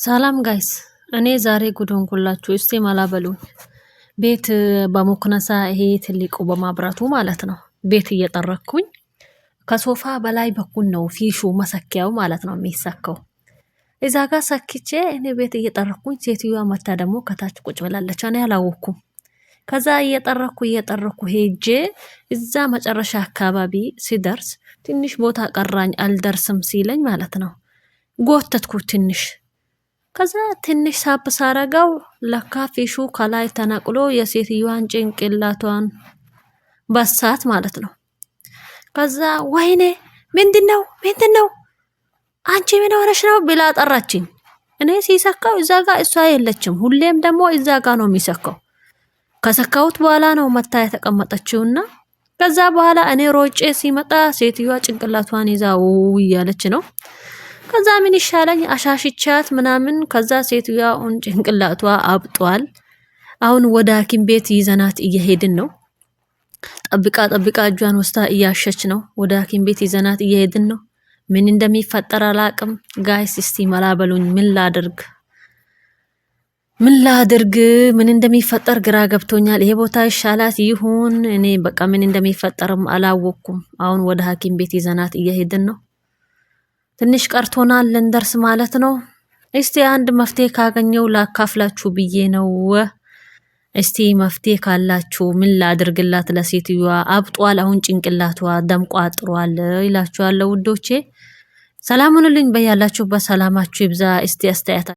ሰላም ጋይስ እኔ ዛሬ ጉድ ሆንኩላችሁ። እስቲ መላበሉኝ ቤት በሙክነሳ ይሄ ትልቁ በማብራቱ ማለት ነው። ቤት እየጠረኩኝ ከሶፋ በላይ በኩል ነው ፊሹ መሰኪያው ማለት ነው የሚሰካው። እዛ ጋር ሰክቼ እኔ ቤት እየጠረኩኝ ሴትዮዋ መታ ደግሞ ከታች ቁጭ ብላለች። እኔ አላወኩም። ከዛ እየጠረኩ ሄጄ እዛ መጨረሻ አካባቢ ሲደርስ ትንሽ ቦታ ቀራኝ አልደርስም ሲለኝ ማለት ነው ጎተትኩት ትንሽ። ከዛ ትንሽ ሳብ ሳረጋው ለካ ፊሹ ከላይ ተነቅሎ የሴትዮዋን ጭንቅላቷን በሳት ማለት ነው። ከዛ ወይኔ ምንድነው አንቺ ምን ሆነሽ ነው ብላ ጠራችኝ። እኔ ሲሰካው እዛ ጋር እሷ የለችም። ሁሌም ደግሞ እዛ ጋር ነው የሚሰካው። ከሰካውት በኋላ ነው መታ የተቀመጠችውና ከዛ በኋላ እኔ ሮጬ ሲመጣ ሴትዮዋ ጭንቅላቷን ይዛው እያለች ነው። ከዛ ምን ይሻለኝ አሻሽቻት ምናምን። ከዛ ሴትዮዋ ጭንቅላቷ አብጧል። አሁን ወደ ሐኪም ቤት ይዘናት እየሄድን ነው። ጠብቃ እጇን ወስታ እያሸች ነው። ወደ ሐኪም ቤት ይዘናት እየሄድን ነው። ምን እንደሚፈጠር አላቅም ጋይስ። እስቲ መላበሉኝ ምን ላድርግ ምን እንደሚፈጠር ግራ ገብቶኛል። ይሄ ቦታ ይሻላት ይሁን እኔ በቃ ምን እንደሚፈጠርም አላወኩም። አሁን ወደ ሐኪም ቤት ይዘናት እየሄድን ነው። ትንሽ ቀርቶናል ልንደርስ ማለት ነው። እስቲ አንድ መፍትሄ ካገኘው ላካፍላችሁ ብዬ ነው። እስቲ መፍትሄ ካላችሁ ምን ላድርግላት ለሴትዮዋ? አብጧል አሁን ጭንቅላቷ ደም ቋጥሯል ይላችኋለሁ ውዶቼ። ሰላም ሁኑልኝ በያላችሁበት ሰላማችሁ ይብዛ። እስቲ አስተያየታ